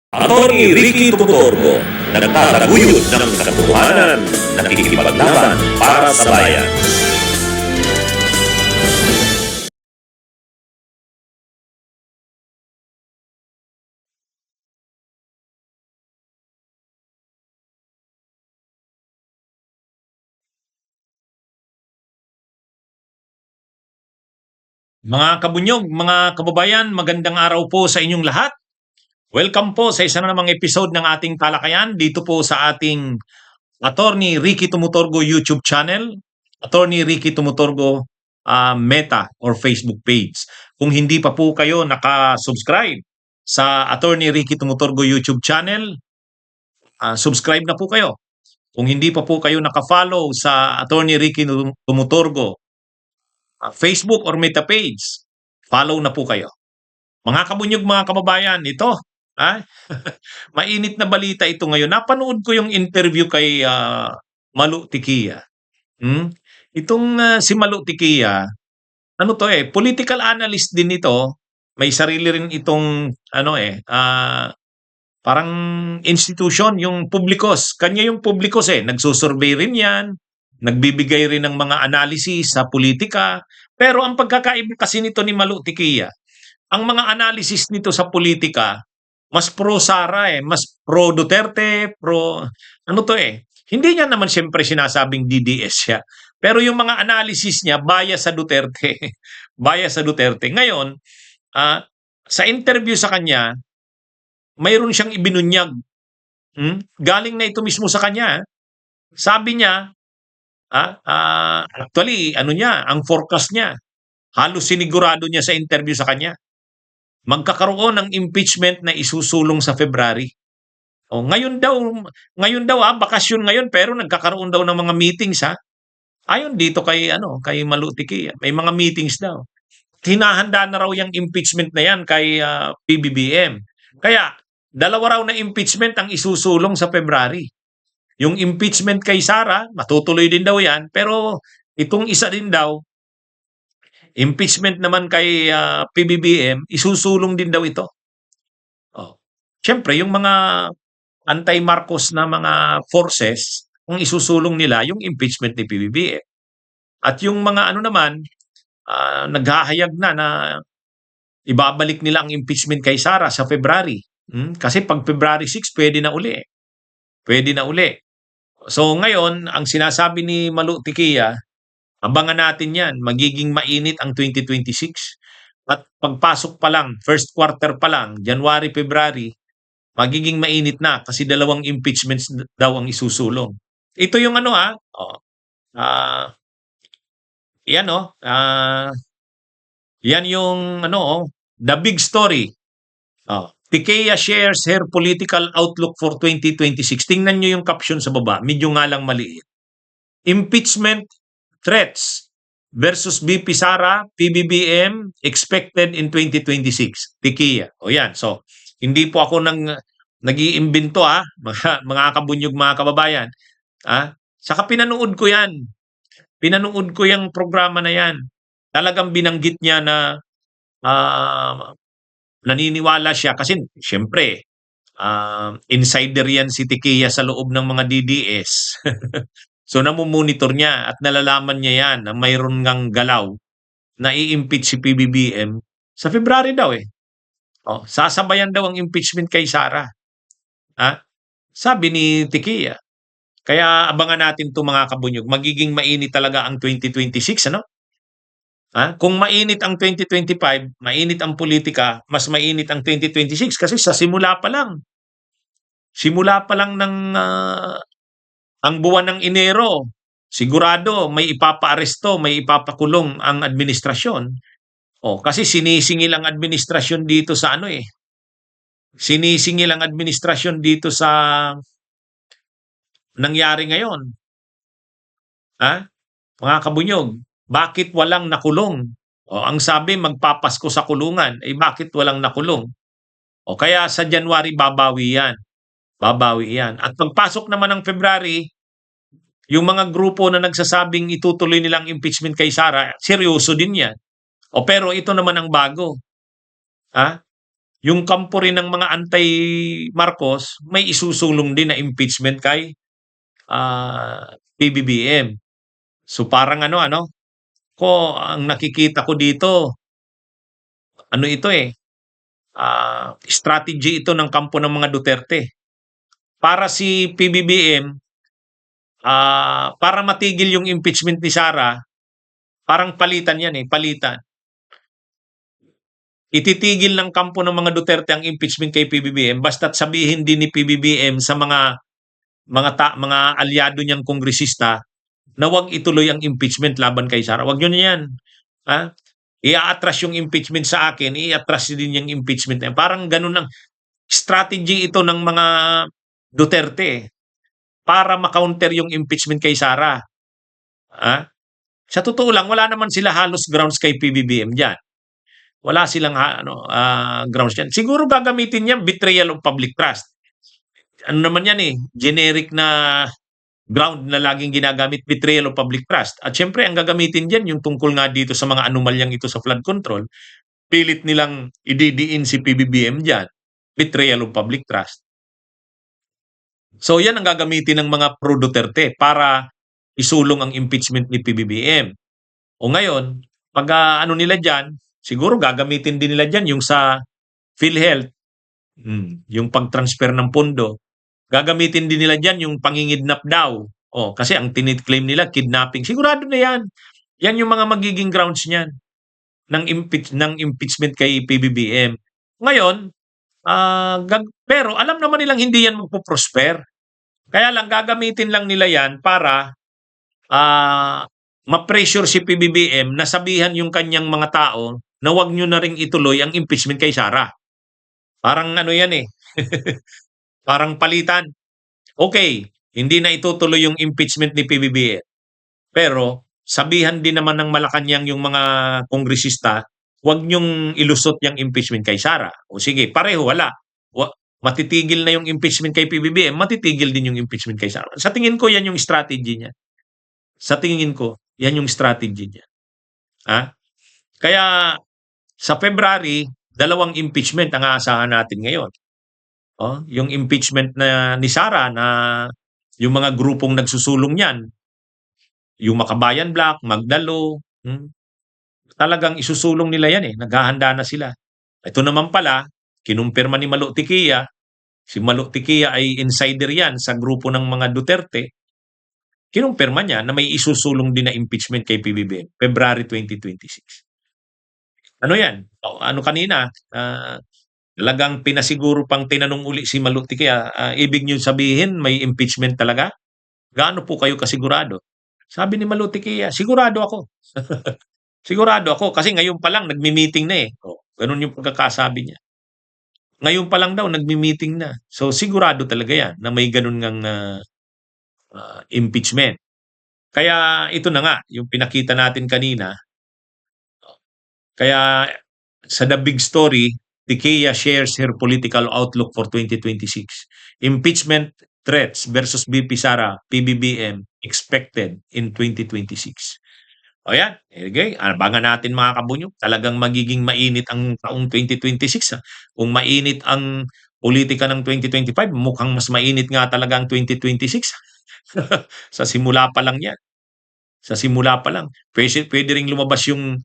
Attorney Ricky Tutorgo, nagtataguyod ng katotohanan, nakikipaglaban para sa bayan. Mga kabunyog, mga kababayan, magandang araw po sa inyong lahat. Welcome po sa isa na namang episode ng ating talakayan dito po sa ating Attorney Ricky Tumutorgo YouTube channel, Attorney Ricky Tumutorgo Meta or Facebook page. Kung hindi pa po kayo naka-subscribe sa Attorney Ricky Tumutorgo YouTube channel, subscribe na po kayo. Kung hindi pa po kayo naka-follow sa Attorney Ricky Tumutorgo Facebook or Meta page, follow na po kayo. Mga kabunyog, mga kababayan, ito, mainit na balita ito ngayon. Napanood ko yung interview kay Malu Tiquia. Itong si Malu Tiquia, political analyst din ito. May sarili rin itong parang institution, yung Publicos. Kanya yung Publicos nagsusurvey rin yan, nagbibigay rin ng mga analysis sa politika. Pero ang pagkakaiba kasi nito ni Malu Tiquia, ang mga analysis nito sa politika, mas pro Sara mas pro Duterte, Hindi niya naman siyempre sinasabing DDS siya. Pero yung mga analysis niya, bias sa Duterte. Bias sa Duterte. Ngayon, sa interview sa kanya, mayroon siyang ibinunyag. Galing na ito mismo sa kanya. Sabi niya, actually, ang forecast niya, halos sinigurado niya sa interview sa kanya, magkakaroon ng impeachment na isusulong sa February. Ngayon daw bakasyon ngayon pero nagkakaroon daw ng mga meetings Ayon dito kay Malu Tiquia, may mga meetings daw. Hinahanda na raw yung impeachment na yan kay PBBM. Kaya dalawa raw na impeachment ang isusulong sa February. Yung impeachment kay Sara, matutuloy din daw yan, pero itong isa din daw, impeachment naman kay PBBM, isusulong din daw ito. Siyempre, yung mga anti-Marcos na mga forces, ang isusulong nila yung impeachment ni PBBM. At yung mga naghahayag na ibabalik nila ang impeachment kay Sara sa February. Kasi pag February 6, pwede na uli. Pwede na uli. So ngayon, ang sinasabi ni Malu Tiquia, abangan natin yan, magiging mainit ang 2026. At pagpasok pa lang, first quarter pa lang, January, February, magiging mainit na kasi dalawang impeachments daw ang isusulong. Ito yung yan yung the big story. Tiquia shares her political outlook for 2026. Tingnan nyo yung caption sa baba, medyo nga lang maliit. Impeachment threats versus VP Sara, PBBM expected in 2026. Tiquia. O yan. So, hindi po ako nag-iimbento mga kabunyog, mga kababayan. Saka pinanood ko yan. Pinanood ko yung programa na yan. Talagang binanggit niya na naniniwala siya kasi siyempre insider yan si Tiquia sa loob ng mga DDS. So namumonitor niya at nalalaman niya yan na mayroon ngang galaw na i-impeach si PBBM sa February daw sasabayan daw ang impeachment kay Sara. Sabi ni Tiquia. Kaya abangan natin 'to, mga kabunyog. Magiging mainit talaga ang 2026 Kung mainit ang 2025, mainit ang politika, mas mainit ang 2026 kasi sa simula pa lang ng ang buwan ng Enero, sigurado may ipapaaresto, may ipapakulong ang administrasyon. Kasi sinisingil ang administrasyon dito sa sinisingil ang administrasyon dito sa nangyari ngayon. Mga kabunyog, bakit walang nakulong? Ang sabi, magpapasko sa kulungan. Bakit walang nakulong? Kaya sa January, babawi yan. Babawi yan. At pagpasok naman ng February, yung mga grupo na nagsasabing itutuloy nilang impeachment kay Sara, seryoso din yan. Pero ito naman ang bago. yung kampo rin ng mga anti-Marcos, may isusulong din na impeachment kay PBBM. So parang ang nakikita ko dito, ito strategy ito ng kampo ng mga Duterte. Para si PBBM, para matigil yung impeachment ni Sara, parang palitan yan palitan. Ititigil ng kampo ng mga Duterte ang impeachment kay PBBM basta't sabihin din ni PBBM sa mga alyado niyang kongresista na wag ituloy ang impeachment laban kay Sara. Wag niyo na yan. I-atras yung impeachment sa akin, i-atras din yung impeachment. Parang ganun ang strategy ito ng mga Duterte para ma-counter yung impeachment kay Sara. Sa totoo lang, wala naman sila halos grounds kay PBBM dyan. Wala silang grounds dyan. Siguro gagamitin niya betrayal of public trust. Ano naman yan generic na ground na laging ginagamit, betrayal of public trust. At syempre, ang gagamitin dyan, yung tungkol nga dito sa mga anomalyang ito sa flood control, pilit nilang ididiin si PBBM dyan, betrayal of public trust. So yan ang gagamitin ng mga pro-Duterte para isulong ang impeachment ni PBBM. O ngayon, pag nila dyan, siguro gagamitin din nila dyan yung sa PhilHealth, yung pag-transfer ng pondo. Gagamitin din nila dyan yung pangingidnap daw. Kasi ang claim nila, kidnapping. Sigurado na yan. Yan yung mga magiging grounds niyan ng impeachment kay PBBM. Ngayon, pero alam naman nilang hindi yan magpo-prosper. Kaya lang gagamitin lang nila yan para ma-pressure si PBBM na sabihan yung kanyang mga tao na wag nyo na ring ituloy ang impeachment kay Sara. Parang yan parang palitan. Okay, hindi na itutuloy yung impeachment ni PBBM. Pero sabihan din naman ng Malacanang yung mga kongresista, wag nyong ilusot yung impeachment kay Sara. O sige, pareho, wala. Matitigil na yung impeachment kay PBBM, matitigil din yung impeachment kay Sara. Sa tingin ko, yan yung strategy niya. Sa tingin ko, yan yung strategy niya. Kaya sa February, 2 impeachment ang aasahan natin ngayon. Yung impeachment na ni Sara na yung mga grupong nagsusulong niyan, yung Makabayan Black, Magdalo, talagang isusulong nila yan naghahanda na sila. Ito naman pala, kinumpirma ni Malu Tiquia, si Malu Tiquia ay insider yan sa grupo ng mga Duterte, kinumpirma niya na may isusulong din na impeachment kay PBBM, February 2026. Ano yan? Kanina, talagang pinasiguro pang tinanong uli si Malu Tiquia, ibig niyo sabihin may impeachment talaga? Gaano po kayo kasigurado? Sabi ni Malu Tiquia, sigurado ako. Sigurado ako kasi ngayon pa lang nagmi-meeting na ganun yung pagkakasabi niya. Ngayon pa lang daw nagmi-meeting na. So sigurado talaga yan na may ganun ngang impeachment. Kaya ito na nga, yung pinakita natin kanina. Kaya sa The Big Story, Tiquia shares her political outlook for 2026. Impeachment threats versus BP Sara, PBBM expected in 2026. Yan. Okay. Abangan natin mga kabunyo. Talagang magiging mainit ang taong 2026. Kung mainit ang politika ng 2025, mukhang mas mainit nga talaga ang 2026. Sa simula pa lang yan. Sa simula pa lang. Pwede ring lumabas yung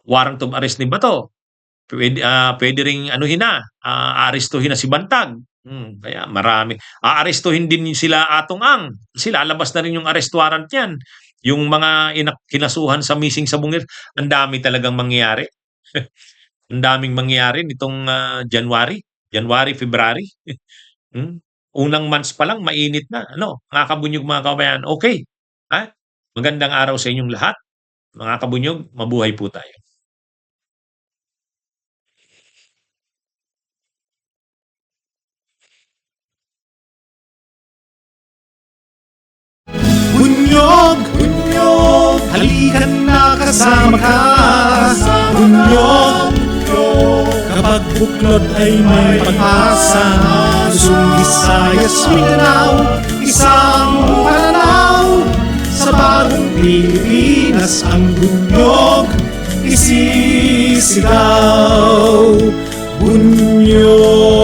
warrant of arrest ni Bato. Pwede ring arestuhin na si Bantag. Kaya marami. Aarestuhin din sila Atong Ang. Sila labas na rin yung arrest warrant niyan. Yung mga kinasuhan sa missing sa Bungir, ang dami talagang mangyayari. Ang daming mangyayari nitong January, February. Unang months pa lang mainit na. Mga kabunyog, mga kabayan. Okay. Magandang araw sa inyong lahat. Mga kabunyog, mabuhay po tayo. Bunyog, bunyog, halika na kasama ka. Bunyog, kapag buklod ay may pag-asa. Luzon, Visayas, Mindanao, isang pananaw. Sa bagong Pilipinas ang bunyog isisigaw. Bunyo